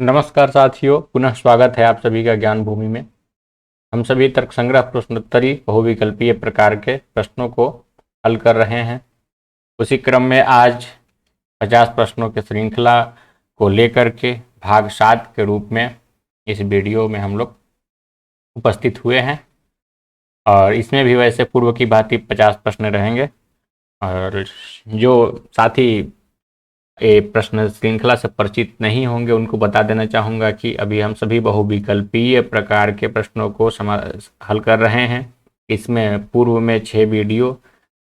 नमस्कार साथियों, पुनः स्वागत है आप सभी का ज्ञान भूमि में। हम सभी तर्क संग्रह प्रश्नोत्तरी बहुविकल्पीय प्रकार के प्रश्नों को हल कर रहे हैं। उसी क्रम में आज 50 प्रश्नों की श्रृंखला को लेकर के भाग 7 के रूप में इस वीडियो में हम लोग उपस्थित हुए हैं और इसमें भी वैसे पूर्व की भांति 50 प्रश्न रहेंगे। और जो साथी ये प्रश्न श्रृंखला से परिचित नहीं होंगे उनको बता देना चाहूँगा कि अभी हम सभी बहुविकल्पीय प्रकार के प्रश्नों को हल कर रहे हैं। इसमें पूर्व में 6 वीडियो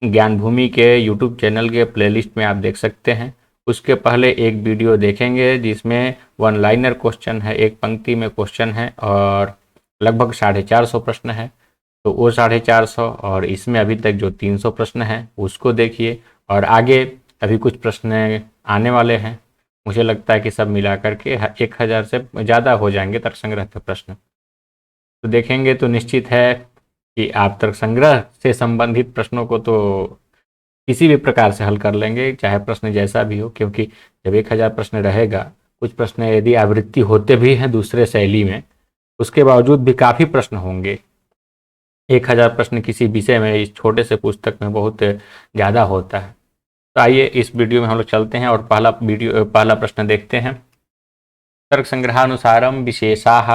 ज्ञान भूमि के यूट्यूब चैनल के प्लेलिस्ट में आप देख सकते हैं। उसके पहले एक वीडियो देखेंगे जिसमें वन लाइनर क्वेश्चन है, एक पंक्ति में क्वेश्चन है और लगभग 450 प्रश्न है। तो वो 450 और इसमें अभी तक जो 300 प्रश्न हैं उसको देखिए। और आगे अभी कुछ प्रश्न आने वाले हैं, मुझे लगता है कि सब मिला करके 1000 से ज़्यादा हो जाएंगे तर्क संग्रह के प्रश्न। तो देखेंगे तो निश्चित है कि आप तर्क संग्रह से संबंधित प्रश्नों को तो किसी भी प्रकार से हल कर लेंगे, चाहे प्रश्न जैसा भी हो, क्योंकि जब 1000 प्रश्न रहेगा, कुछ प्रश्न यदि आवृत्ति होते भी हैं दूसरे शैली में, उसके बावजूद भी काफ़ी प्रश्न होंगे। 1000 प्रश्न किसी विषय में इस छोटे से पुस्तक में बहुत ज़्यादा होता है। तो आइए इस वीडियो में हम लोग चलते हैं और पहला प्रश्न देखते हैं। तर्क संग्रहानुसारम विशेषाः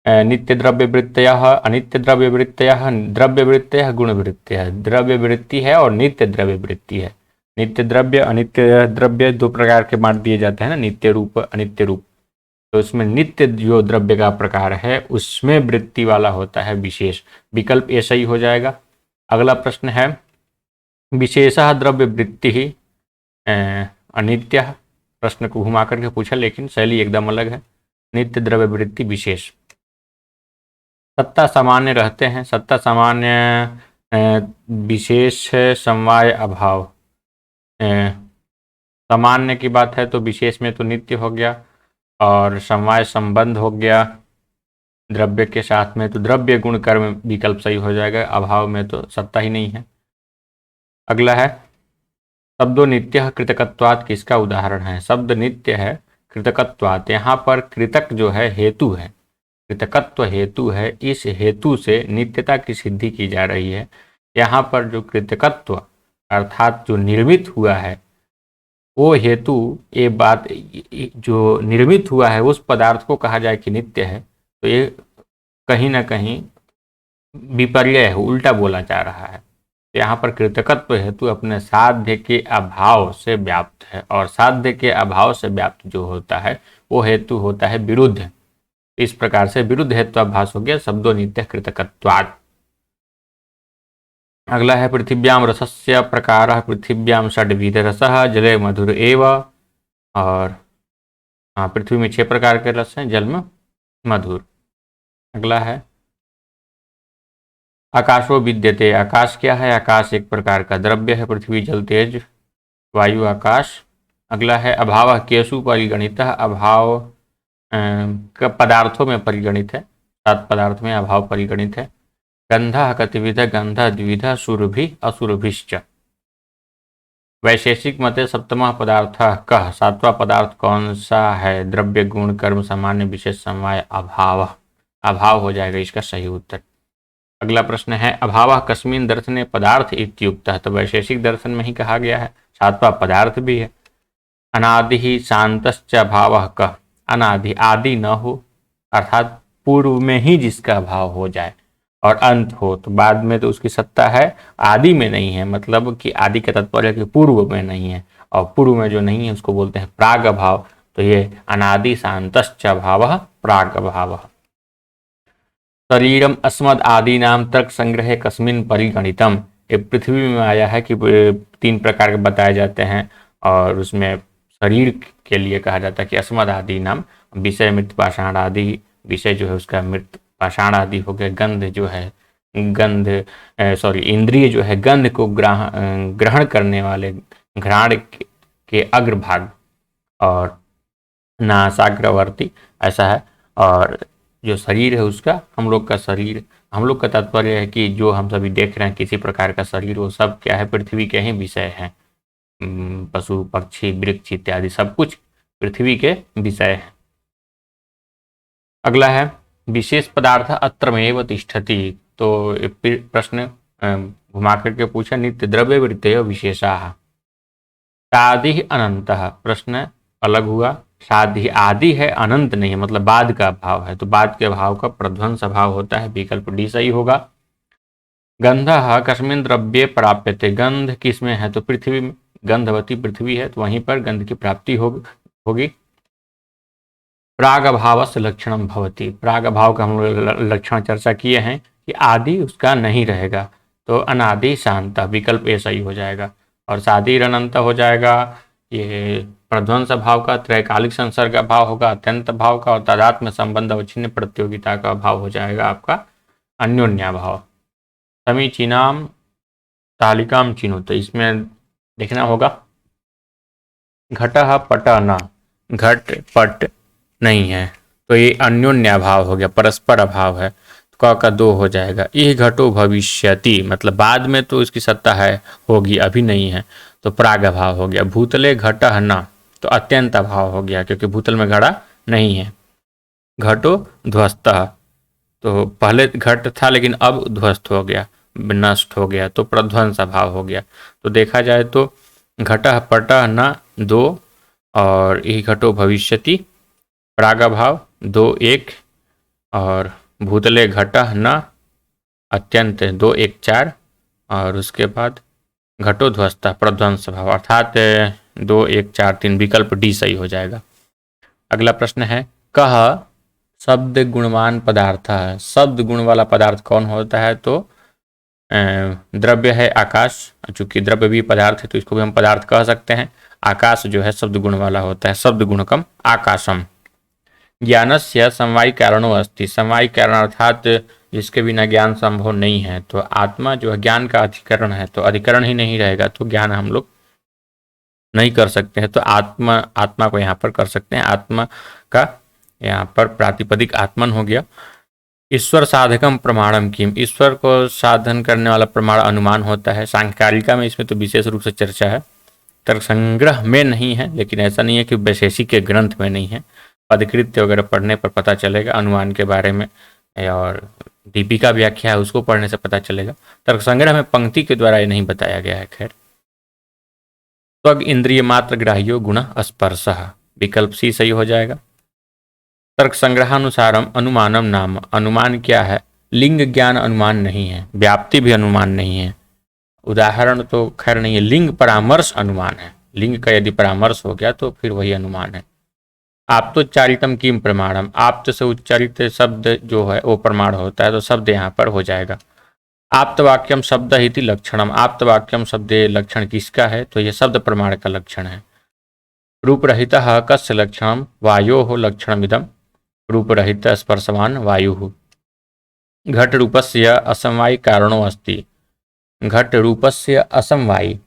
नित्यद्रव्यवृत्तयः अनित्यद्रव्यवृत्तयः द्रव्यवृत्तयः गुणवृत्तयः। द्रव्यवृत्ति है और नित्य द्रव्यवृत्ति है। नित्य द्रव्य अनित्य द्रव्य दो प्रकार के बांट दिए जाते हैं ना, नित्य रूप अनित्य रूप। तो इसमें नित्य जो द्रव्य का प्रकार है उसमें वृत्ति वाला होता है विशेष। विकल्प ऐसा ही हो जाएगा। अगला प्रश्न है विशेषः द्रव्यवृत्ति ही अनित्य। प्रश्न को घुमा करके पूछा लेकिन शैली एकदम अलग है। नित्य द्रव्यवृत्ति विशेष। सत्ता सामान्य रहते हैं। सत्ता सामान्य विशेष समवाय अभाव। सामान्य की बात है तो विशेष में तो नित्य हो गया और समवाय संबंध हो गया द्रव्य के साथ में, तो द्रव्य गुण कर्म विकल्प सही हो जाएगा। अभाव में तो सत्ता ही नहीं है। अगला है शब्दो नित्य कृतकत्वात् किसका उदाहरण है। शब्द नित्य है कृतकत्वात्, यहाँ पर कृतक जो है हेतु है, कृतकत्व हेतु है। इस हेतु से नित्यता की सिद्धि की जा रही है। यहाँ पर जो कृतकत्व अर्थात जो निर्मित हुआ है वो हेतु, ये बात जो निर्मित हुआ है उस पदार्थ को कहा जाए कि नित्य है, तो ये कहीं ना कहीं विपर्य है, उल्टा बोला जा रहा है। यहाँ पर कृतकत्व हेतु अपने साध्य के अभाव से व्याप्त है और साध्य के अभाव से व्याप्त जो होता है वो हेतु होता है विरुद्ध। इस प्रकार से विरुद्ध हेत्वाभास हो गया शब्दो नित्य कृतकत्वात्। अगला है पृथिव्याम रसस्य प्रकारः पृथिव्याम षड्विध रसः जले मधुर एव। और पृथ्वी में 6 प्रकार के रस हैं, जल में मधुर। अगला है आकाशो विद्यते। आकाश क्या है। आकाश एक प्रकार का द्रव्य है। पृथ्वी जल तेज वायु आकाश। अगला है अभाव केसु परिगणित। अभाव पदार्थों में परिगणित है। 7 पदार्थ में अभाव परिगणित है। गंधा कतिविध गंध द्विध सुरभि असुरभिश्च। वैशेषिक मते सप्तमः पदार्थ कह। 7वां पदार्थ कौन सा है। द्रव्य गुण कर्म सामान्य विशेष समवाय अभाव। अभाव हो जाएगा इसका सही उत्तर। अगला प्रश्न है अभाव कस्मिन् दर्शने पदार्थ इत्युक्तः। तो वैशेषिक दर्शन में ही कहा गया है, 7वां पदार्थ भी है। अनादि ही शांतश्च अभावः कः। अनादि आदि न हो अर्थात पूर्व में ही जिसका अभाव हो जाए और अंत हो, तो बाद में तो उसकी सत्ता है, आदि में नहीं है। मतलब कि आदि का तात्पर्य कि पूर्व में नहीं है, और पूर्व में जो नहीं है उसको बोलते हैं प्राग अभाव। तो ये अनादि शांतश्च अभावः प्राग अभावः। शरीरम अस्मद आदि नाम तर्क संग्रह कस्मिन् परिगणितम। ये पृथ्वी में आया है कि 3 प्रकार के बताए जाते हैं और उसमें शरीर के लिए कहा जाता है कि अस्मद आदि नाम। विषय मृत पाषाण आदि, विषय जो है उसका मृत पाषाण आदि हो गया। गंध जो है इंद्रिय जो है गंध को ग्रहण करने वाले घ्राण के अग्रभाग और नासाग्रवर्ती ऐसा है। और जो शरीर है उसका हम लोग का शरीर, हम लोग का तात्पर्य है कि जो हम सभी देख रहे हैं किसी प्रकार का शरीर, वो सब क्या है पृथ्वी के ही विषय हैं। पशु पक्षी वृक्ष इत्यादि सब कुछ पृथ्वी के विषय हैं। अगला है विशेष पदार्थ अत्रमेव तिष्ठति। तो प्रश्न घुमा करके पूछा नित्य द्रव्य वृत्तय विशेषा। साधि अनंत, प्रश्न अलग हुआ। साधि आदि है, अनंत नहीं है, मतलब बाद का भाव है, तो बाद के भाव का प्रध्वंस भाव होता है, विकल्प डी सही होगा। गंध कस्मिन् द्रव्ये प्राप्यते, गंध किस में है, तो पृथ्वी में, गंधवती पृथ्वी है तो वहीं पर गंध की प्राप्ति होगी। प्राग भाव से लक्षणम भवति, प्राग भाव का हम लोग लक्षण चर्चा किए हैं कि आदि उसका नहीं रहेगा, तो अनादि शांत, विकल्प ए सही हो जाएगा। और सादि अनंत हो जाएगा, ये प्रध्वंस भाव का, त्रैकालिक संसर्ग का भाव होगा, अत्यंत भाव का, और तादात्म्य संबंध अवच्छिन्न प्रतियोगिता का भाव हो जाएगा आपका अन्योन्या भाव। समीचीनाम तालिकाम चिन्हो, तो इसमें देखना होगा घटः पट न, घट पट नहीं है, तो ये अन्योन्या भाव हो गया, परस्पर अभाव है, तो क का 2 हो जाएगा। यह घटो भविष्यति, मतलब बाद में तो इसकी सत्ता है, होगी, अभी नहीं है, तो प्राग अभाव हो गया। भूतले घटः न, तो अत्यंत अभाव हो गया, क्योंकि भूतल में घड़ा नहीं है। घटो ध्वस्तः, तो पहले घट था लेकिन अब ध्वस्त हो गया, नष्ट हो गया, तो प्रध्वंस अभाव हो गया। तो देखा जाए तो घटः पटः न 2, और यही घटो भविष्यति प्रागभाव 2 1, और भूतले घटः न अत्यंत 2 1 4, और उसके बाद घटो ध्वस्ता प्रध्वंस भाव, अर्थात 2 1 4 3, विकल्प डी सही हो जाएगा। अगला प्रश्न है कह शब्द गुणवान पदार्थ है, शब्द गुण वाला पदार्थ कौन होता है, तो द्रव्य है आकाश, चूंकि द्रव्य भी पदार्थ है तो इसको भी हम पदार्थ कह सकते हैं। आकाश जो है शब्द गुण वाला होता है, शब्द गुणकम आकाशम। ज्ञानस्य समवायी कारणो अस्ति, समवायी कारण अर्थात जिसके बिना ज्ञान संभव नहीं है, तो आत्मा जो है ज्ञान का अधिकरण है, तो अधिकरण ही नहीं रहेगा तो ज्ञान हम लोग नहीं कर सकते हैं, तो आत्मा को यहाँ पर कर सकते हैं। आत्मा का यहाँ पर प्रातिपदिक आत्मन हो गया। ईश्वर साधकम प्रमाणम किम, ईश्वर को साधन करने वाला प्रमाण अनुमान होता है। सांख्यकारिका में इसमें तो विशेष रूप से चर्चा है, तर्क संग्रह में नहीं है, लेकिन ऐसा नहीं है कि वैशेषिक के ग्रंथ में नहीं है, पदकृत्य वगैरह पढ़ने पर पता चलेगा अनुमान के बारे में, और दीपिका व्याख्या है उसको पढ़ने से पता चलेगा। तर्क संग्रह में पंक्ति के द्वारा ये नहीं बताया गया है। खैर, त्वग इंद्रिय मात्र ग्राह्यो गुण स्पर्श, विकल्प सी सही हो जाएगा। तर्क संग्रहानुसारम अनुमानम नाम, अनुमान क्या है, लिंग ज्ञान अनुमान नहीं है, व्याप्ति भी अनुमान नहीं है, उदाहरण तो खैर नहीं है, लिंग परामर्श अनुमान है, लिंग का यदि परामर्श हो गया तो फिर वही अनुमान है। आप्तोच्चारितम किम प्रमाणम, आप्त से उच्चारित शब्द जो है वो प्रमाण होता है, तो शब्द यहाँ पर हो जाएगा। आप्तवाक्यम शब्द हिति लक्षणम, आप्तवाक्यम शब्द लक्षण किसका है, तो यह शब्द प्रमाण का लक्षण है। रूपरहित कस्य लक्षणम, वायो हो लक्षणमिदम, रूपरहित स्पर्शवान वायु। घट रूपस्य असमवायी कारणो अस्ति, घट रूपस्य असमवायी,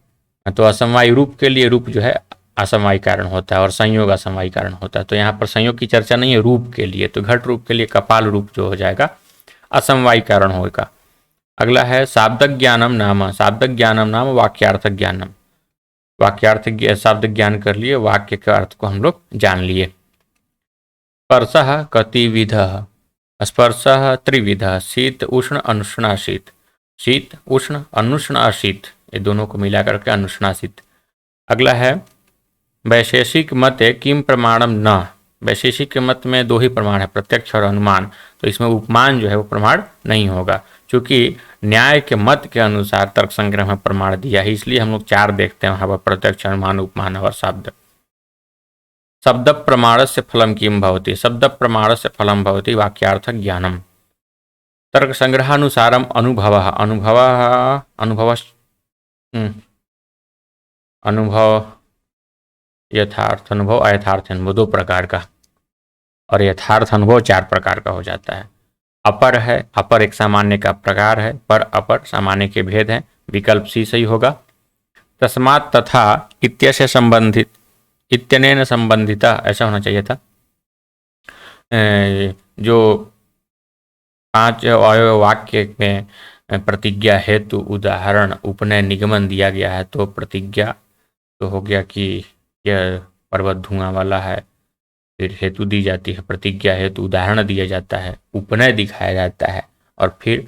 तो असमवायी रूप के लिए रूप जो है असमवायी कारण होता है, और संयोग असमवायी कारण होता है, तो यहाँ पर संयोग की चर्चा नहीं है रूप के लिए, तो घट रूप के लिए कपाल रूप जो हो जाएगा असमवायी कारण होगा। अगला है शाब्दक ज्ञानम नाम, शाब्दक ज्ञानम नाम वाक्यार्थ ज्ञानम, वाक्यार्थ शाब्द ज्ञान कर लिए, वाक्य के अर्थ को हम लोग जान लिए। स्पर्शः कतिविधः, स्पर्शः त्रिविधः, शीत उष्ण अनुष्णाशीत, शीत उष्ण अनुष्णाशीत, ये दोनों को मिला करके अनुष्णाशीत। अगला है वैशेषिक मत किम प्रमाणम न, वैशेषिक के मत में 2 ही प्रमाण है, प्रत्यक्ष और अनुमान, तो इसमें उपमान जो है वो प्रमाण नहीं होगा, क्योंकि न्याय के मत के अनुसार तर्क संग्रह में प्रमाण दिया है, इसलिए हम लोग 4 देखते हैं वहाँ पर, प्रत्यक्ष अनुमान उपमान और शब्द। शब्द प्रमाण से फलम किम भवति, शब्द प्रमाण से फलम भवति वाक्यार्थ ज्ञानम। तर्क संग्रहानुसारम अनुभव, अनुभव यथार्थ अनुभव अयथार्थ अनुभव 2 प्रकार का, और यथार्थ अनुभव 4 प्रकार का हो जाता है। अपर है, अपर एक सामान्य का प्रकार है, पर अपर सामान्य के भेद हैं, विकल्प सी सही होगा। तस्मात् तथा इत्यस्य संबंधित, इत्यनेन संबंधिता ऐसा होना चाहिए था। जो 5 अवयव वाक्य में प्रतिज्ञा हेतु उदाहरण उपनय निगमन दिया गया है, तो प्रतिज्ञा तो हो गया कि यह पर्वत धुआं वाला है, फिर हेतु दी जाती है, प्रतिज्ञा हेतु उदाहरण दिया जाता है, उपनय दिखाया जाता है, और फिर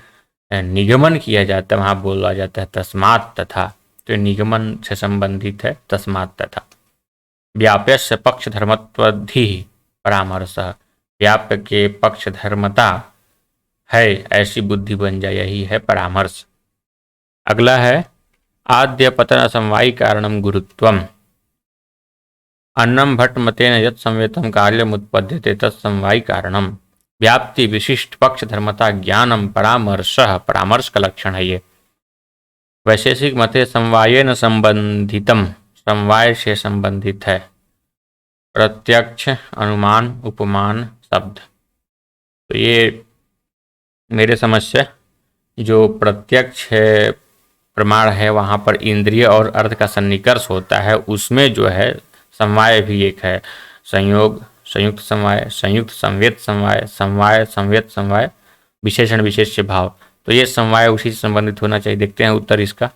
निगमन किया जाता है। वहाँ बोला जाता है तस्मात् तथा, तो निगमन से संबंधित है तस्मात् तथा। व्याप्यस्य पक्षधर्मत्वधि परामर्श, व्याप्य के पक्षधर्मता है ऐसी बुद्धि बन जाए, यही है परामर्श। अगला है आद्य पतन असमवायी कारणम गुरुत्वम। अन्नम भट्ट मतेन यत् संवेतम कार्यमुत्पद्यते तत्समवायी कारणम। व्याप्ति विशिष्ट पक्ष धर्मता ज्ञानम परामर्श, परामर्श का लक्षण है ये। वैशेषिक मते समवायेन संबंधितम, समवाय से संबंधित है। प्रत्यक्ष अनुमान उपमान शब्द, तो ये मेरे समझ से जो प्रत्यक्ष है प्रमाण है वहाँ पर इंद्रिय और अर्थ का सन्निकर्ष होता है, उसमें जो है समवाय भी एक है। संयोग, संयुक्त समवाय, संयुक्त संवेद समवाय, समवाय संवेद समवाय, विशेषण विशेष्य भाव, तो ये समवाय उसी से संबंधित होना चाहिए। देखते हैं उत्तर इसका।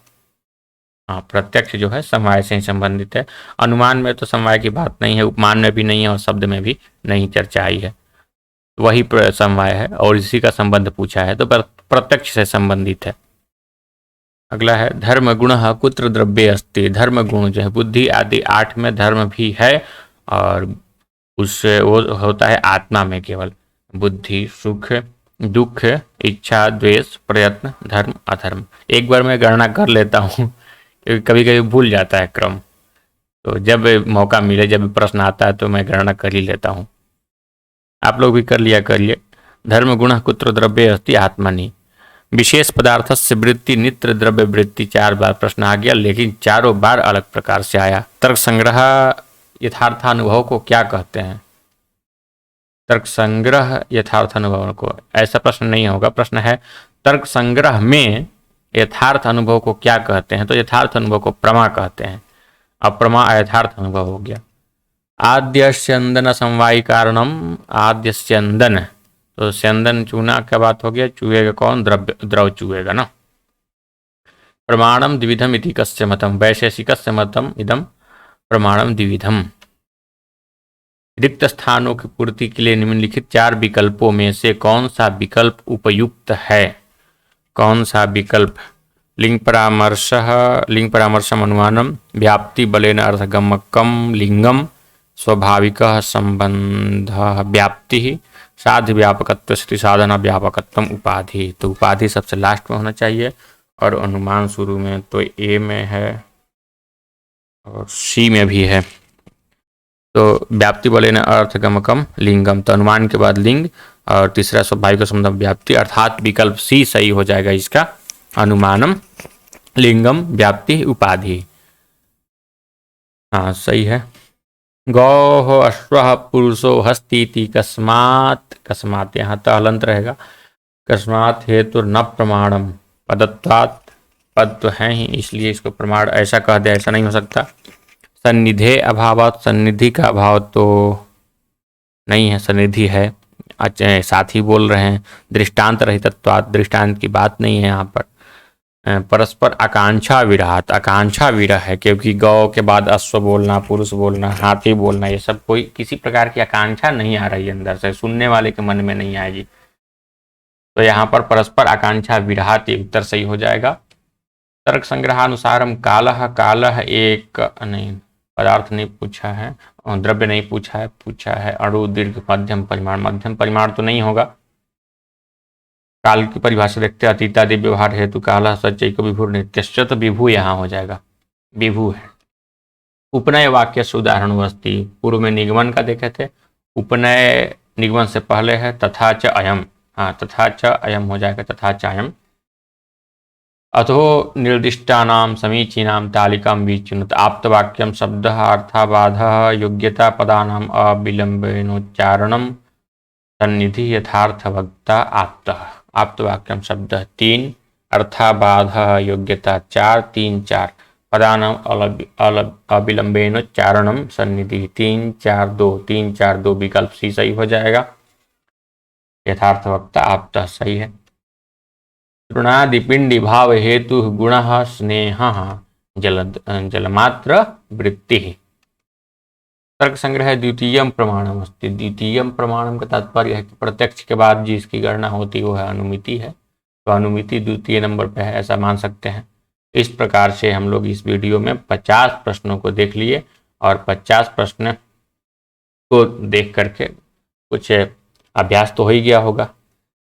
हाँ, प्रत्यक्ष जो है समवाय से ही संबंधित है। अनुमान में तो समवाय की बात नहीं है, उपमान में भी नहीं है, और शब्द में भी नहीं चर्चा आई है, वही समवाय है और इसी का संबंध पूछा है, तो प्रत्यक्ष से संबंधित है। अगला है धर्म गुण कुत्र द्रव्ये अस्ति। धर्म गुण जो है बुद्धि आदि 8 में धर्म भी है, और उससे वो होता है आत्मा में केवल। बुद्धि, सुख, दुख, इच्छा, द्वेष, प्रयत्न, धर्म, अधर्म। एक बार मैं गणना कर लेता हूँ क्योंकि कभी कभी भूल जाता है क्रम, तो जब मौका मिले, जब प्रश्न आता है तो मैं गणना कर ही लेता हूँ। आप लोग भी कर लिया करिए। धर्म गुण कुत्र द्रव्ये अस्ति आत्मनि। विशेष पदार्थ से वृत्ति, नित्य द्रव्य वृत्ति, 4 बार प्रश्न आ गया, लेकिन चारों बार अलग प्रकार से आया। तर्क संग्रह यथार्थानुभव को क्या कहते हैं? तर्क संग्रह यथार्थ अनुभव को, ऐसा प्रश्न नहीं होगा। प्रश्न है तर्क संग्रह में यथार्थ अनुभव को क्या कहते हैं? तो यथार्थ अनुभव को प्रमा कहते हैं। अब प्रमा अयथार्थ अनुभव हो गया। आद्य स्यंदन समवायी कारणम, आद्य स्यंदन, तो स्यंदन चूना क्या बात हो गया? चूहेगा कौन? द्रव चूहेगा ना। प्रमाणम द्विविधम इति कस्य मतम, वैशेषिकस्य मतम इदम प्रमाणम द्विविधम। रिक्त स्थानों की पूर्ति के लिए निम्नलिखित 4 विकल्पों में से कौन सा विकल्प उपयुक्त है? कौन सा विकल्प? लिंग परामर्शम अनुमानम, व्याप्ति बलेन अर्थगमकम लिंगम, स्वाभाविक संबंध व्याप्ति, साध्य व्यापकत्व स्थिति साधना व्यापकत्व, उपाधि। तो उपाधि सबसे लास्ट में होना चाहिए और अनुमान शुरू में। तो ए में है और सी में भी है। तो व्याप्ति बलेन अर्थगमकम लिंगम, तो अनुमान के बाद लिंग, और तीसरा स्वाभाविक संबंध व्याप्ति, अर्थात विकल्प सी सही हो जाएगा इसका। अनुमानम लिंगम व्याप्ति उपाधि, हाँ सही है। गौ अश्व पुरुषो हस्ती कस्मात्, कस्मात् यहाँ तलंत रहेगा। कस्मात् हेतु न प्रमाणम, पदत्वात्, पद तो है ही इसलिए इसको प्रमाण ऐसा कह दे, ऐसा नहीं हो सकता। सन्निधे अभाव, सन्निधि का अभाव तो नहीं है, सन्निधि है, अच्छा साथ ही बोल रहे हैं। दृष्टांत रहितत्वात्, दृष्टांत की बात नहीं है यहाँ पर। परस्पर आकांक्षा विरहात, आकांक्षा विरह है, क्योंकि गौ के बाद अश्व बोलना, पुरुष बोलना, हाथी बोलना, ये सब कोई किसी प्रकार की आकांक्षा नहीं आ रही अंदर से, सुनने वाले के मन में नहीं आएगी। तो यहाँ पर परस्पर आकांक्षा विरहात ये उत्तर सही हो जाएगा। तर्क संग्रहानुसारम कालह, कालह एक नहीं, पदार्थ नहीं पूछा है, द्रव्य नहीं पूछा है, पूछा है अणु, दीर्घ, मध्यम परिमाण। मध्यम परिमाण तो नहीं होगा। काल की परिभाषा देखते अतीतादि व्यवहार हेतु काल सचैक विभु नित्यश्च, तो विभु यहाँ हो जाएगा, विभु है। उपनय वाक्य से उदाहरण वस्ती, पूर्व में निगमन का देखे थे, उपनय निगमन से पहले है। तथा च अयम, हाँ तथा च अयम हो जाएगा, तथा च अयम। अथो निर्दिष्टानाम समीचीनाम तालिकाम विचुनत, आप्तवाक्यम शब्द अर्थाबाध योग्यता पदानाम अविलंबेनोच्चारणम, सन्निधि यथार्थ वक्ता आप्त, आप्तवाक्यम शब्द 3, अर्थाबाध योग्यता 4, 3, 4, पदानाम अविलंबेनोच्चारणम, सन्निधि 3, 4, 2, 3, 4, 2, विकल्प सी सही हो जाएगा। यथार्थ वक्ता आप्त सही है। तृणादिपिंडी भाव हेतु गुण स्नेह जलमात्र वृत्ति, तर्क संग्रह द्वितीयम प्रमाणम अस्ति। द्वितीयम प्रमाणम का तात्पर्य है कि प्रत्यक्ष के बाद जिसकी गणना होती है वो है अनुमिति है, तो अनुमिति द्वितीय नंबर पे है, ऐसा मान सकते हैं। इस प्रकार से हम लोग इस वीडियो में 50 प्रश्नों को देख लिए और 50 प्रश्न को देख करके कुछ अभ्यास तो हो ही गया होगा।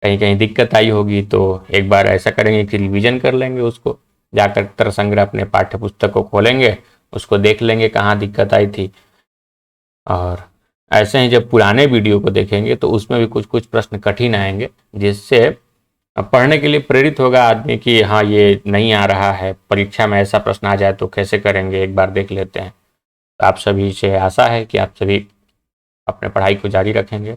कहीं कहीं दिक्कत आई होगी तो एक बार ऐसा करेंगे कि रिवीजन कर लेंगे, उसको जाकर तर्क संग्रह अपने पाठ्य पुस्तक को खोलेंगे, उसको देख लेंगे कहाँ दिक्कत आई थी। और ऐसे ही जब पुराने वीडियो को देखेंगे तो उसमें भी कुछ कुछ प्रश्न कठिन आएंगे, जिससे पढ़ने के लिए प्रेरित होगा आदमी कि हाँ ये नहीं आ रहा है, परीक्षा में ऐसा प्रश्न आ जाए तो कैसे करेंगे, एक बार देख लेते हैं। तो आप सभी से आशा है कि आप सभी अपने पढ़ाई को जारी रखेंगे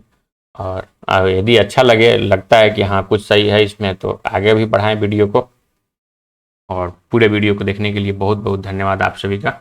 और यदि अच्छा लगता है कि हाँ कुछ सही है इसमें तो आगे भी बढ़ाएं वीडियो को। और पूरे वीडियो को देखने के लिए बहुत बहुत धन्यवाद आप सभी का।